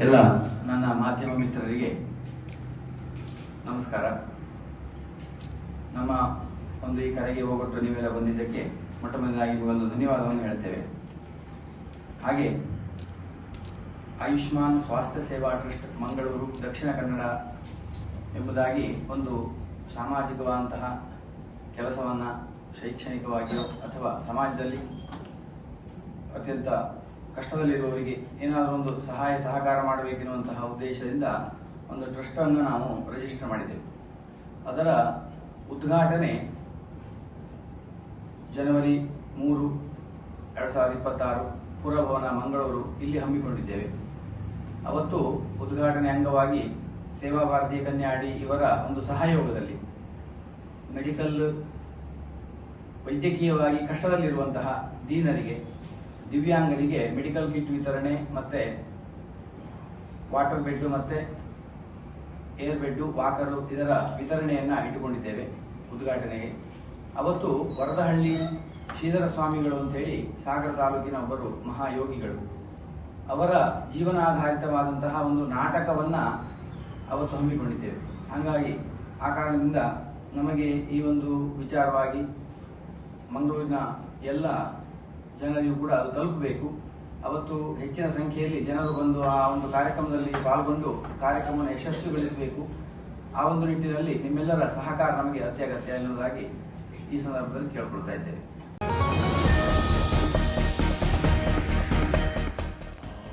ಎಲ್ಲ ನನ್ನ ಮಾಧ್ಯಮ ಮಿತ್ರರಿಗೆ ನಮಸ್ಕಾರ. ನಮ್ಮ ಒಂದು ಈ ಕರೆಗೆ ಹೋಗೊಟ್ಟು ನೀವೆಲ್ಲ ಬಂದಿದ್ದಕ್ಕೆ ಮೊಟ್ಟ ಮೊದಲಾಗಿ ಒಂದು ಧನ್ಯವಾದವನ್ನು ಹೇಳ್ತೇವೆ. ಹಾಗೆ ಆಯುಷ್ಮಾನ್ ಸ್ವಾಸ್ಥ್ಯ ಸೇವಾ ಟ್ರಸ್ಟ್ ಮಂಗಳೂರು ದಕ್ಷಿಣ ಕನ್ನಡ ಎಂಬುದಾಗಿ ಒಂದು ಸಾಮಾಜಿಕವಾದಂತಹ ಕೆಲಸವನ್ನು ಶೈಕ್ಷಣಿಕವಾಗಿಯೋ ಅಥವಾ ಸಮಾಜದಲ್ಲಿ ಅತ್ಯಂತ ಕಷ್ಟದಲ್ಲಿರುವವರಿಗೆ ಏನಾದರೂ ಒಂದು ಸಹಾಯ ಸಹಕಾರ ಮಾಡಬೇಕೆನ್ನುವಂತಹ ಉದ್ದೇಶದಿಂದ ಒಂದು ಟ್ರಸ್ಟನ್ನು ನಾವು ರಿಜಿಸ್ಟರ್ ಮಾಡಿದ್ದೇವೆ. ಅದರ ಉದ್ಘಾಟನೆ ಜನವರಿ 3, 2026 ಪುರಭವನ ಮಂಗಳೂರು ಇಲ್ಲಿ ಹಮ್ಮಿಕೊಂಡಿದ್ದೇವೆ. ಅವತ್ತು ಉದ್ಘಾಟನೆ ಅಂಗವಾಗಿ ಸೇವಾ ಭಾರತೀಯ ಕನ್ಯಾಡಿ ಇವರ ಒಂದು ಸಹಯೋಗದಲ್ಲಿ ವೈದ್ಯಕೀಯವಾಗಿ ಕಷ್ಟದಲ್ಲಿರುವಂತಹ ದೀನರಿಗೆ, ದಿವ್ಯಾಂಗರಿಗೆ ಮೆಡಿಕಲ್ ಕಿಟ್ ವಿತರಣೆ ಮತ್ತೆ ವಾಟರ್ ಬೆಡ್ ಮತ್ತೆ ಏರ್ ಬೆಡ್, ವಾಕರು ಇದರ ವಿತರಣೆಯನ್ನ ಇಟ್ಟುಕೊಂಡಿದ್ದೇವೆ ಉದ್ಘಾಟನೆಗೆ. ಅವತ್ತು ವರದಹಳ್ಳಿ ಶ್ರೀಧರ ಸ್ವಾಮಿಗಳು ಅಂತೇಳಿ ಸಾಗರ ತಾಲೂಕಿನ ಒಬ್ಬರು ಮಹಾಯೋಗಿಗಳು, ಅವರ ಜೀವನಾಧಾರಿತವಾದಂತಹ ಒಂದು ನಾಟಕವನ್ನ ಅವತ್ತು ಹಮ್ಮಿಕೊಂಡಿದ್ದೇವೆ. ಹಾಗಾಗಿ ಆ ಕಾರಣದಿಂದ ನಮಗೆ ಈ ಒಂದು ವಿಚಾರವಾಗಿ ಮಂಗಳೂರಿನ ಎಲ್ಲ ಜನರಿಗೂ ಕೂಡ ಅದು ತಲುಪಬೇಕು. ಅವತ್ತು ಹೆಚ್ಚಿನ ಸಂಖ್ಯೆಯಲ್ಲಿ ಜನರು ಬಂದು ಆ ಒಂದು ಕಾರ್ಯಕ್ರಮದಲ್ಲಿ ಪಾಲ್ಗೊಂಡು ಕಾರ್ಯಕ್ರಮವನ್ನು ಯಶಸ್ವಿಗೊಳಿಸಬೇಕು. ಆ ಒಂದು ನಿಟ್ಟಿನಲ್ಲಿ ನಿಮ್ಮೆಲ್ಲರ ಸಹಕಾರ ನಮಗೆ ಅತ್ಯಗತ್ಯ ಎನ್ನುವುದಾಗಿ ಈ ಸಂದರ್ಭದಲ್ಲಿ ಕೇಳಿಕೊಳ್ತಾ ಇದ್ದೇವೆ.